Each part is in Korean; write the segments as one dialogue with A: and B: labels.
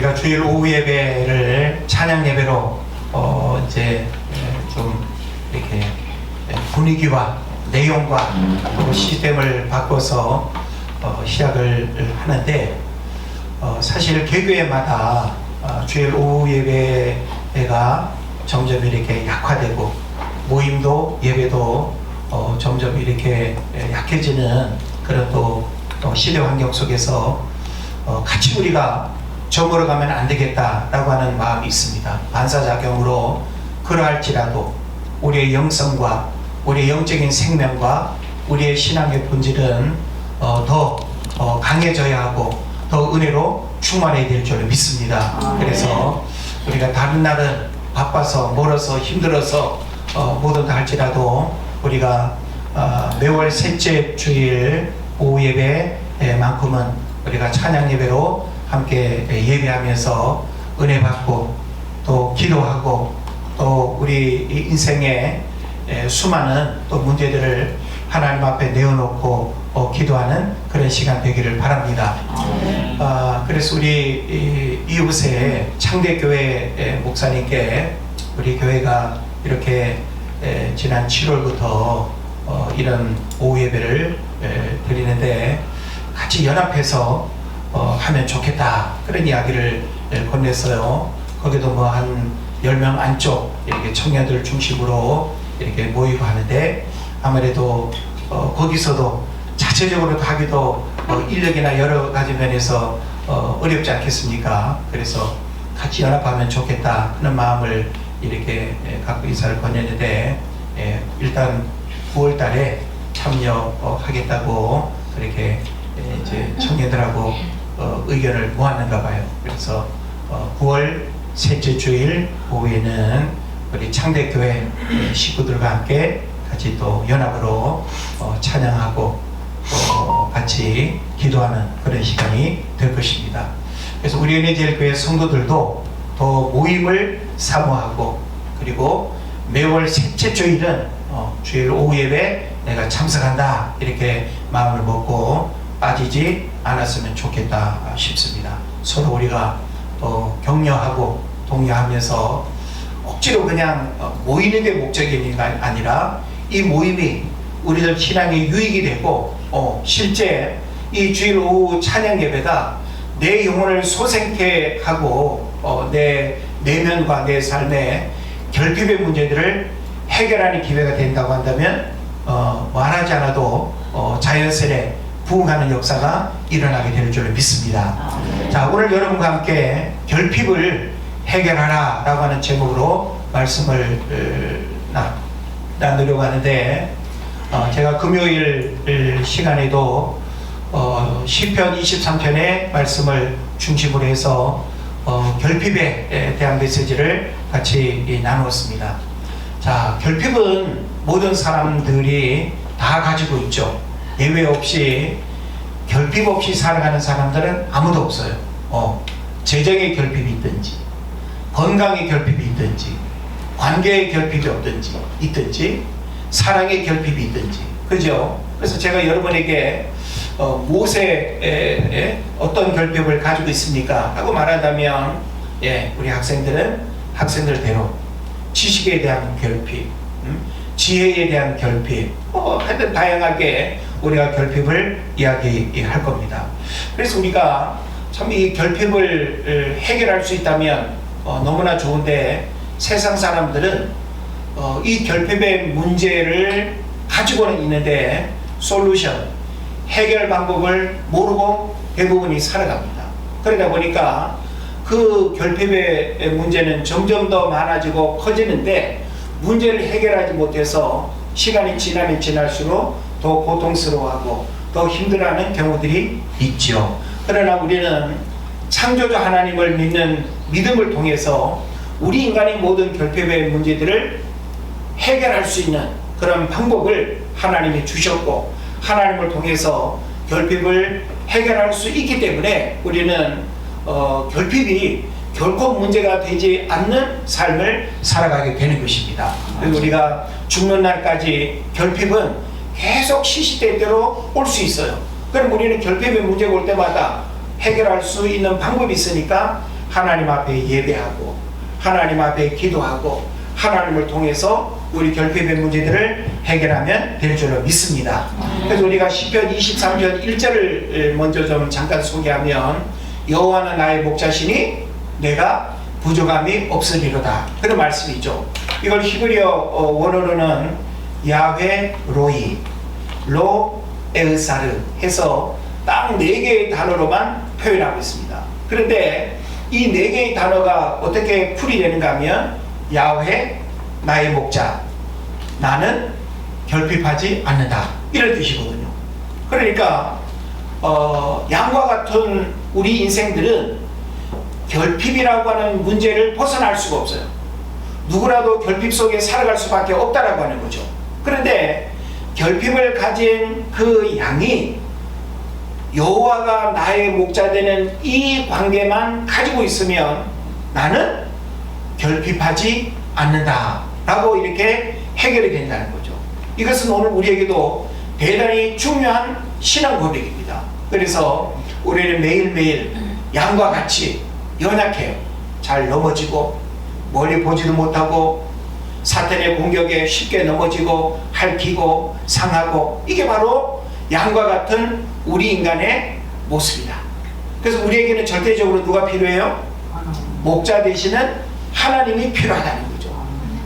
A: 우리가 주일 오후 예배를 찬양 예배로 이제 좀 이렇게 분위기와 내용과 또 시스템을 바꿔서 시작을 하는데, 사실 개교회마다 주일 오후 예배가 점점 이렇게 약화되고 모임도 예배도 점점 이렇게 약해지는 그런 또 시대 환경 속에서 같이 우리가 저물어 가면 안 되겠다라고 하는 마음이 있습니다. 반사작용으로 그러할지라도 우리의 영성과 우리의 영적인 생명과 우리의 신앙의 본질은 더 강해져야 하고 더 은혜로 충만해야 될 줄 믿습니다. 그래서 우리가 다른 날은 바빠서 멀어서 힘들어서 뭐든가 할지라도 우리가 매월 셋째 주일 오후 예배만큼은 우리가 찬양 예배로 함께 예배하면서 은혜 받고 또 기도하고 또 우리 인생의 수많은 또 문제들을 하나님 앞에 내어놓고 기도하는 그런 시간 되기를 바랍니다. 그래서 우리 이웃의 창대교회 목사님께 우리 교회가 이렇게 지난 7월부터 이런 오후 예배를 드리는데 같이 연합해서 하면 좋겠다, 그런 이야기를 건넸어요. 거기도 뭐 한 10명 안쪽 이렇게 청년들 중심으로 이렇게 모이고 하는데, 아무래도 거기서도 자체적으로 하기도 인력이나 여러 가지 면에서 어렵지 않겠습니까? 그래서 같이 연합하면 좋겠다 하는 마음을 이렇게 갖고 인사를 건넸는데, 일단 9월 달에 참여하겠다고 그렇게 이제 청년들하고 의견을 모았는가 봐요. 그래서 9월 셋째 주일 오후에는 우리 창대교회 식구들과 함께 같이 또 연합으로 찬양하고 또 같이 기도하는 그런 시간이 될 것입니다. 그래서 우리 은혜제일교회 성도들도 더 모임을 사모하고, 그리고 매월 셋째 주일은 주일 오후 예배 내가 참석한다, 이렇게 마음을 먹고 빠지지 않았으면 좋겠다 싶습니다. 서로 우리가 격려하고 독려하면서 억지로 그냥 모이는 게 목적이 아니라 이 모임이 우리들 신앙에 유익이 되고 실제 이 주일 오후 찬양 예배가 내 영혼을 소생케 하고 내 내면과 내 삶의 결핍의 문제들을 해결하는 기회가 된다고 한다면 말하지 않아도 자연스레 부흥하는 역사가 일어나게 될 줄 믿습니다. 자, 오늘 여러분과 함께 결핍을 해결하라 라고 하는 제목으로 말씀을 나누려고 하는데, 제가 금요일 시간에도 시편 23편의 말씀을 중심으로 해서 결핍에 대한 메시지를 같이 나누었습니다. 자, 결핍은 모든 사람들이 다 가지고 있죠. 예외 없이 결핍 없이 살아가는 사람들은 아무도 없어요. 재정의 결핍이 있든지, 건강의 결핍이 있든지, 관계의 결핍이 있든지, 사랑의 결핍이 있든지, 그죠? 그래서 제가 여러분에게 무엇에 어떤 결핍을 가지고 있습니까? 하고 말한다면, 우리 학생들은 학생들대로 지식에 대한 결핍, 지혜에 대한 결핍, 하여튼 다양하게 우리가 결핍을 이야기할 겁니다. 그래서 우리가 참 이 결핍을 해결할 수 있다면 너무나 좋은데, 세상 사람들은 이 결핍의 문제를 가지고는 있는데 솔루션, 해결 방법을 모르고 대부분이 살아갑니다. 그러다 보니까 그 결핍의 문제는 점점 더 많아지고 커지는데, 문제를 해결하지 못해서 시간이 지나면 지날수록 더 고통스러워하고 더 힘들어하는 경우들이 있죠. 그러나 우리는 창조주 하나님을 믿는 믿음을 통해서 우리 인간의 모든 결핍의 문제들을 해결할 수 있는 그런 방법을 하나님이 주셨고, 하나님을 통해서 결핍을 해결할 수 있기 때문에 우리는 결핍이 결코 문제가 되지 않는 삶을 살아가게 되는 것입니다. 그리고 우리가 죽는 날까지 결핍은 계속 시시때때로 올 수 있어요. 그럼 우리는 결핍의 문제가 올 때마다 해결할 수 있는 방법이 있으니까 하나님 앞에 예배하고 하나님 앞에 기도하고 하나님을 통해서 우리 결핍의 문제들을 해결하면 될 줄로 믿습니다. 그래서 우리가 시편 23편 1절을 먼저 좀 잠깐 소개하면 여호와는 나의 목자시니 내가 부족함이 없으리로다, 그런 말씀이죠. 이걸 히브리어 원어로는 야훼 로이 로 에으사르 해서 딱 4개의 단어로만 표현하고 있습니다. 그런데 이 4개의 단어가 어떻게 풀이되는가 하면 야훼 나의 목자, 나는 결핍하지 않는다, 이런 뜻이거든요. 그러니까 양과 같은 우리 인생들은 결핍이라고 하는 문제를 벗어날 수가 없어요. 누구라도 결핍 속에 살아갈 수밖에 없다라고 하는 거죠. 그런데 결핍을 가진 그 양이 여호와가 나의 목자 되는 이 관계만 가지고 있으면 나는 결핍하지 않는다 라고 이렇게 해결이 된다는 거죠. 이것은 오늘 우리에게도 대단히 중요한 신앙 고백입니다. 그래서 우리는 매일매일 양과 같이 연약해요. 잘 넘어지고 멀리 보지도 못하고 사탄의 공격에 쉽게 넘어지고 핥히고 상하고, 이게 바로 양과 같은 우리 인간의 모습이다. 그래서 우리에게는 절대적으로 누가 필요해요? 목자 되시는 하나님이 필요하다는 거죠.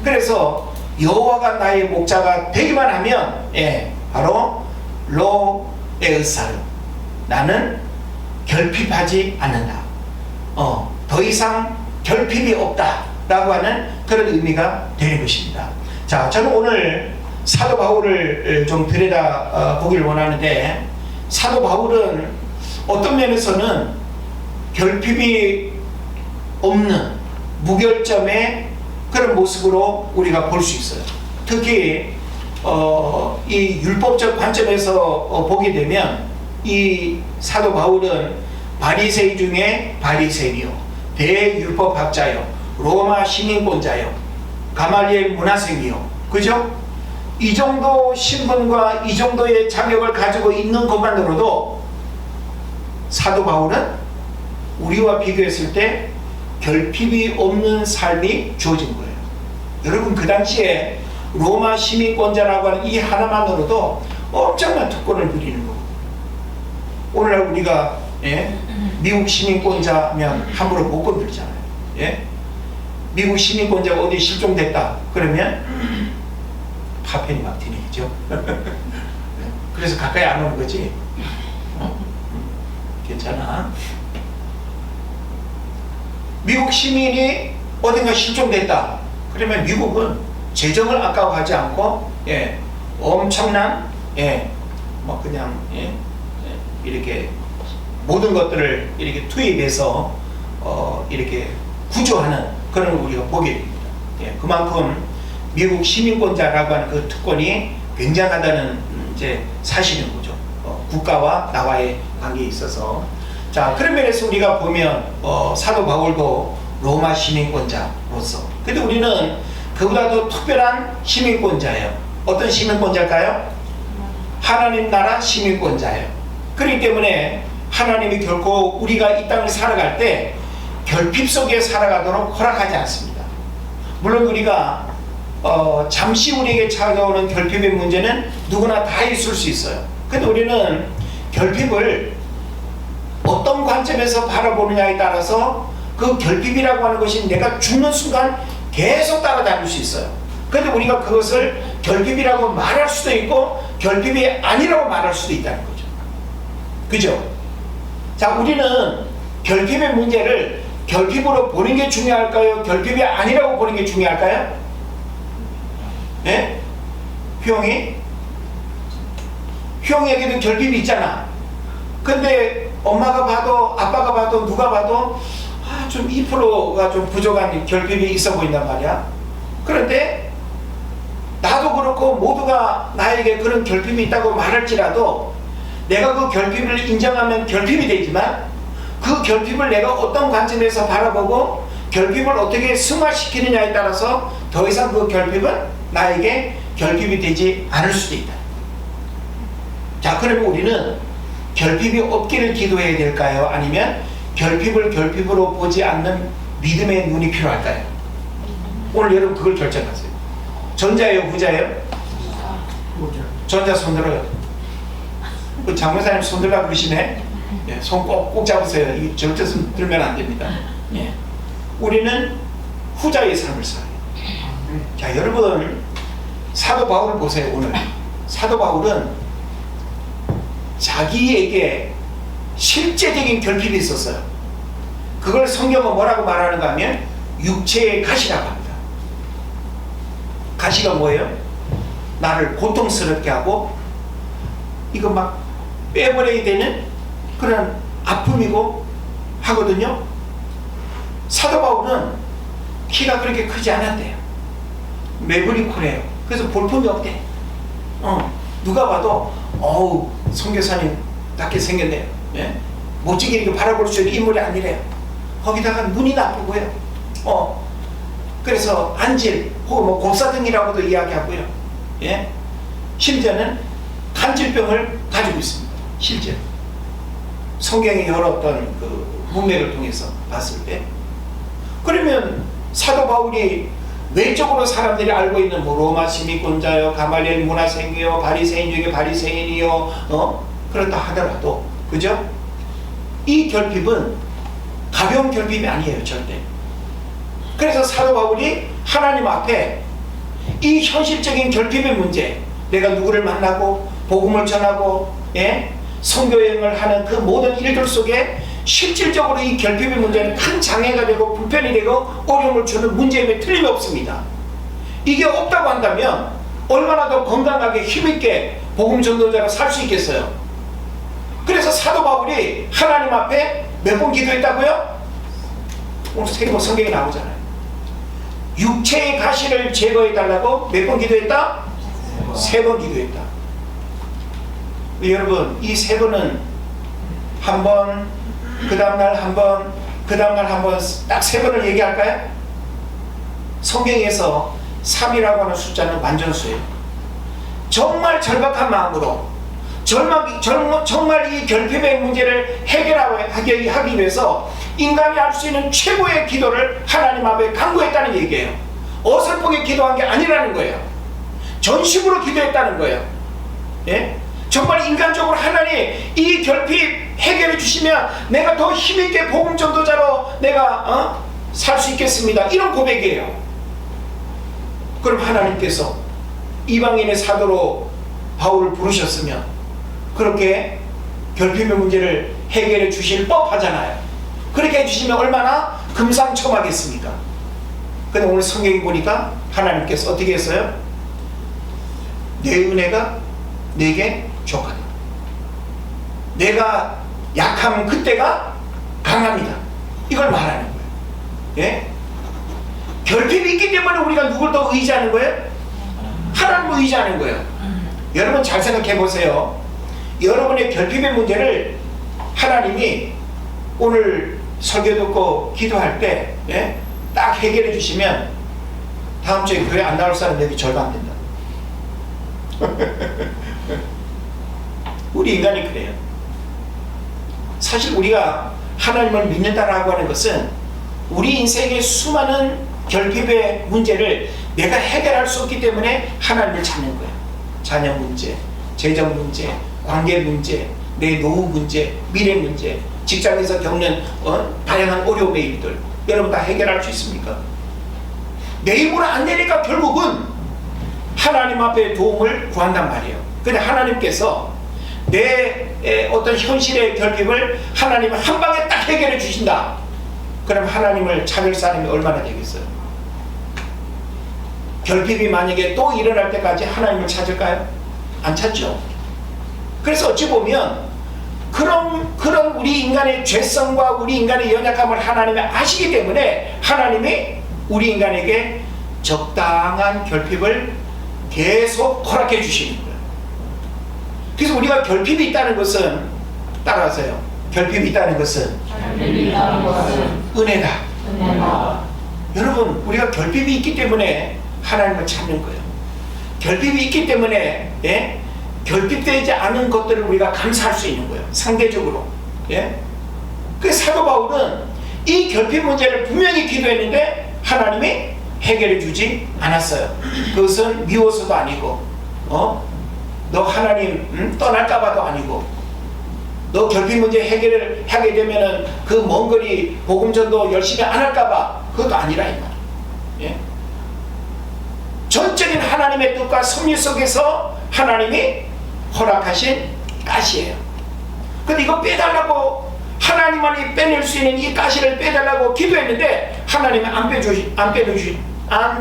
A: 그래서 여호와가 나의 목자가 되기만 하면 바로 로 에으사르, 나는 결핍하지 않는다, 더 이상 결핍이 없다 라고 하는 그런 의미가 되는 것입니다. 자, 저는 오늘 사도 바울을 좀 들여다 보길 원하는데, 사도 바울은 어떤 면에서는 결핍이 없는 무결점의 그런 모습으로 우리가 볼 수 있어요. 특히 이 율법적 관점에서 보게 되면 이 사도 바울은 바리새인 중에 바리새인이요, 대율법학자요, 로마 시민권자요, 가말리엘 문화생이요, 그죠? 이 정도 신분과 이 정도의 자격을 가지고 있는 것만으로도 사도 바울은 우리와 비교했을 때 결핍이 없는 삶이 주어진 거예요. 여러분, 그 당시에 로마 시민권자라고 하는 이 하나만으로도 엄청난 특권을 누리는 거고, 오늘날 우리가 미국 시민권자면 함부로 못 건들잖아요. 미국 시민권자가 어디 실종됐다 그러면 파편이 막 튀니죠. 그래서 가까이 안 오는 거지. 괜찮아. 미국 시민이 어딘가 실종됐다 그러면 미국은 재정을 아까워하지 않고 엄청난 뭐 그냥 이렇게 모든 것들을 이렇게 투입해서 이렇게 구조하는 그런 걸 우리가 보게 됩니다. 그만큼 미국 시민권자라고 하는 그 특권이 굉장하다는 이제 사실인 거죠. 국가와 나와의 관계에 있어서. 자, 그런 면에서 우리가 보면 사도 바울도 로마 시민권자로서, 근데 우리는 그보다 더 특별한 시민권자예요. 어떤 시민권자일까요? 하나님 나라 시민권자예요. 그렇기 때문에 하나님이 결코 우리가 이 땅을 살아갈 때 결핍 속에 살아가도록 허락하지 않습니다. 물론 우리가 잠시 우리에게 찾아오는 결핍의 문제는 누구나 다 있을 수 있어요. 근데 우리는 결핍을 어떤 관점에서 바라보느냐에 따라서 그 결핍이라고 하는 것이 내가 죽는 순간 계속 따라다닐 수 있어요. 근데 우리가 그것을 결핍이라고 말할 수도 있고 결핍이 아니라고 말할 수도 있다는 거죠. 그죠? 자, 우리는 결핍의 문제를 결핍으로 보는 게 중요할까요? 결핍이 아니라고 보는 게 중요할까요? 네? 휘영이에게도 결핍이 있잖아. 근데 엄마가 봐도 아빠가 봐도 누가 봐도 좀 2%가 좀 부족한 결핍이 있어 보인단 말이야. 그런데 나도 그렇고 모두가 나에게 그런 결핍이 있다고 말할지라도 내가 그 결핍을 인정하면 결핍이 되지만 그 결핍을 내가 어떤 관점에서 바라보고 결핍을 어떻게 승화시키느냐에 따라서 더 이상 그 결핍은 나에게 결핍이 되지 않을 수도 있다. 자, 그러면 우리는 결핍이 없기를 기도해야 될까요? 아니면 결핍을 결핍으로 보지 않는 믿음의 눈이 필요할까요? 오늘 여러분 그걸 결정하세요. 전자예요, 후자예요? 전자 손 들어요. 그 장모사님 손 들라고 그러시네. 예, 손 꼭 잡으세요. 이 절대 손 들면 안 됩니다. 예. 우리는 후자의 삶을 살아요. 자, 여러분 사도 바울을 보세요. 오늘 사도 바울은 자기에게 실제적인 결핍이 있었어요. 그걸 성경은 뭐라고 말하는가 하면 육체의 가시라고 합니다. 가시가 뭐예요? 나를 고통스럽게 하고 이거 막 빼버려야 되는 그런 아픔이고 하거든요. 사도 바울은 키가 그렇게 크지 않았대요. 매부리 쿨해요. 그래서 볼품이 없대. 누가 봐도 어우 선교사님 낮게 생겼네요. 예? 멋지게 이렇게 바라볼 수 있는 인물이 아니래요. 거기다가 눈이 나쁘고요. 그래서 안질 혹은 뭐 곱사등이라고도 이야기하고요. 예? 심지어는 간질병을 가지고 있습니다. 실제 성경의 여러 어떤 그 문맥을 통해서 봤을 때, 그러면 사도 바울이 외적으로 사람들이 알고 있는 뭐 로마 시민권자요, 가말리엘 문화생이요, 바리새인 중에 바리새인이요, 그렇다 하더라도, 그죠? 이 결핍은 가벼운 결핍이 아니에요, 절대. 그래서 사도 바울이 하나님 앞에 이 현실적인 결핍의 문제, 내가 누구를 만나고 복음을 전하고, 예? 선교여행을 하는 그 모든 일들 속에 실질적으로 이 결핍의 문제는 큰 장애가 되고 불편이 되고 어려움을 주는 문제임에 틀림없습니다. 이게 없다고 한다면 얼마나 더 건강하게 힘있게 복음 전도자로 살 수 있겠어요. 그래서 사도 바울이 하나님 앞에 몇 번 기도했다고요? 오늘 성경에 나오잖아요. 육체의 가시를 제거해달라고 몇 번 기도했다? 3번 기도했다. 여러분, 이 3번은 한 번, 그 다음날 한 번, 그 다음날 한 번, 딱 3번을 얘기할까요? 성경에서 3이라고 하는 숫자는 완전수예요. 정말 절박한 마음으로 정말 이 결핍의 문제를 해결하기 위해서 인간이 할 수 있는 최고의 기도를 하나님 앞에 간구했다는 얘기예요. 어설프게 기도한 게 아니라는 거예요. 전심으로 기도했다는 거예요. 예? 정말 인간적으로 하나님 이 결핍 해결해 주시면 내가 더 힘있게 복음 전도자로 내가 살 수 있겠습니다. 이런 고백이에요. 그럼 하나님께서 이방인의 사도로 바울을 부르셨으면 그렇게 결핍의 문제를 해결해 주실 법하잖아요. 그렇게 해주시면 얼마나 금상첨화겠습니까? 근데 오늘 성경에 보니까 하나님께서 어떻게 했어요? 내 은혜가 내게 족하다. 내가 약하면 그때가 강합니다. 이걸 말하는 거예요. 예? 결핍이 있기 때문에 우리가 누굴 더 의지하는 거예요? 하나님을 의지하는 거예요. 여러분 잘 생각해 보세요. 여러분의 결핍의 문제를 하나님이 오늘 설교 듣고 기도할 때 딱 해결해 주시면 다음 주에 교회 안 나올 사람 여기 절반 안 된다. 우리 인간이 그래요. 사실 우리가 하나님을 믿는다라고 하는 것은 우리 인생의 수많은 결핍의 문제를 내가 해결할 수 없기 때문에 하나님을 찾는 거예요. 자녀 문제, 재정 문제, 관계 문제, 내 노후 문제, 미래 문제, 직장에서 겪는 다양한 어려움의 일들, 여러분 다 해결할 수 있습니까? 내 힘으로 안 되니까 결국은 하나님 앞에 도움을 구한단 말이에요. 근데 하나님께서 내 어떤 현실의 결핍을 하나님은 한 방에 딱 해결해 주신다. 그럼 하나님을 찾을 사람이 얼마나 되겠어요? 결핍이 만약에 또 일어날 때까지 하나님을 찾을까요? 안 찾죠. 그래서 어찌 보면 그런 우리 인간의 죄성과 우리 인간의 연약함을 하나님이 아시기 때문에 하나님이 우리 인간에게 적당한 결핍을 계속 허락해 주시는 거예요. 그래서 우리가 결핍이 있다는 것은, 따라하세요. 결핍이 있다는 것은 은혜다. 여러분, 우리가 결핍이 있기 때문에 하나님을 찾는 거예요. 결핍이 있기 때문에 결핍되지 않은 것들을 우리가 감사할 수 있는 거예요. 상대적으로. 그 사도 바울은 이 결핍 문제를 분명히 기도했는데 하나님이 해결해 주지 않았어요. 그것은 미워서도 아니고 너 하나님 떠날까봐도 아니고, 너 결핍 문제 해결을 하게 되면은 그 먼 거리 복음전도 열심히 안 할까봐, 그것도 아니라 이 말. 예? 전적인 하나님의 뜻과 섭리 속에서 하나님이 허락하신 가시예요. 근데 이거 빼달라고, 하나님만이 빼낼 수 있는 이 가시를 빼달라고 기도했는데 하나님이 안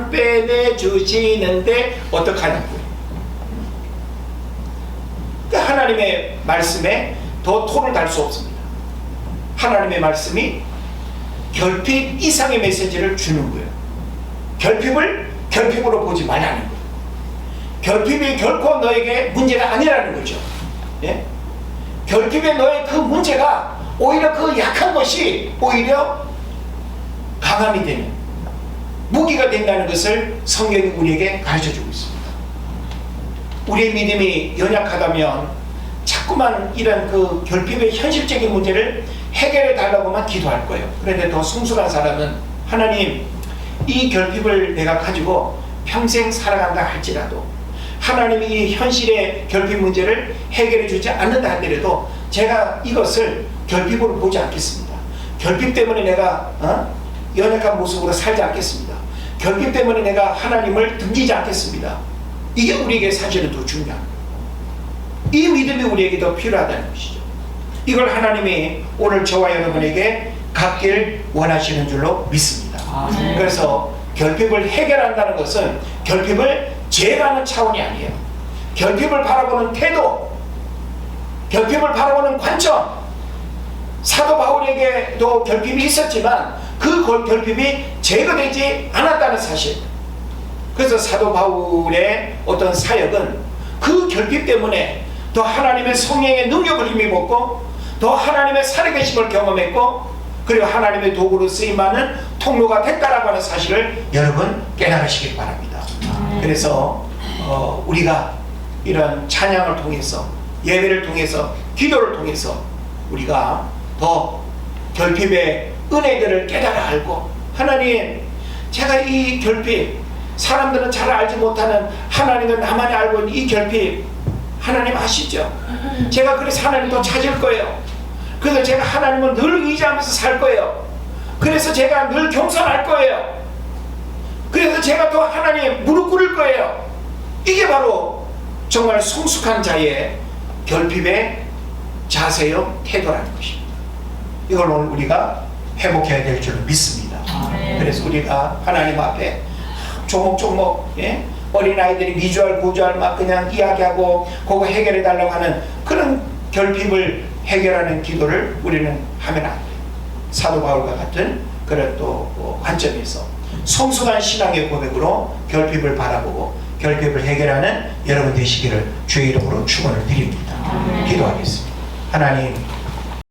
A: 빼내주시는데 어떡하냐고. 그러니까 하나님의 말씀에 더 토를 달 수 없습니다. 하나님의 말씀이 결핍 이상의 메시지를 주는 거예요. 결핍을 결핍으로 보지 말라는 거예요. 결핍이 결코 너에게 문제가 아니라는 거죠. 예? 결핍의 너의 그 문제가 오히려 그 약한 것이 오히려 강함이 되는, 무기가 된다는 것을 성경이 우리에게 가르쳐주고 있습니다. 우리의 믿음이 연약하다면 자꾸만 이런 그 결핍의 현실적인 문제를 해결해 달라고만 기도할 거예요. 그런데 더 성숙한 사람은 하나님, 이 결핍을 내가 가지고 평생 살아간다 할지라도, 하나님이 이 현실의 결핍 문제를 해결해 주지 않는다 하더라도 제가 이것을 결핍으로 보지 않겠습니다. 결핍 때문에 내가 연약한 모습으로 살지 않겠습니다. 결핍 때문에 내가 하나님을 등지지 않겠습니다. 이게 우리에게 사실은 더 중요한 거예요. 이 믿음이 우리에게 더 필요하다는 것이죠. 이걸 하나님이 오늘 저와 여러분에게 갖길 원하시는 줄로 믿습니다. 그래서 결핍을 해결한다는 것은 결핍을 제거하는 차원이 아니에요. 결핍을 바라보는 태도, 결핍을 바라보는 관점. 사도 바울에게도 결핍이 있었지만 그 결핍이 제거되지 않았다는 사실. 그래서 사도 바울의 어떤 사역은 그 결핍 때문에 더 하나님의 성령의 능력을 힘입었고, 더 하나님의 살아계심을 경험했고, 그리고 하나님의 도구로 쓰임하는 통로가 됐다라고 하는 사실을 여러분 깨달으시길 바랍니다. 그래서 우리가 이런 찬양을 통해서, 예배를 통해서, 기도를 통해서 우리가 더 결핍의 은혜들을 깨달아 알고, 하나님, 제가 이 결핍, 사람들은 잘 알지 못하는 하나님은 나만이 알고 있는 이 결핍, 하나님 아시죠? 제가 그래서 하나님 더 찾을 거예요. 그래서 제가 하나님을 늘 의지하면서 살 거예요. 그래서 제가 늘 겸손할 거예요. 그래서 제가 더 하나님 무릎 꿇을 거예요. 이게 바로 정말 성숙한 자의 결핍의 자세요, 태도라는 것입니다. 이걸 오늘 우리가 회복해야 될 줄 믿습니다. 그래서 우리가 하나님 앞에 조목조목, 어린아이들이 미주알 구주알 막 그냥 이야기하고 그거 해결해 달라고 하는 그런 결핍을 해결하는 기도를 우리는 하면 안 돼요. 사도 바울과 같은 그런 또 관점에서 성숙한 신앙의 고백으로 결핍을 바라보고 결핍을 해결하는 여러분 되시기를 주의 이름으로 축원을 드립니다. 기도하겠습니다. 하나님,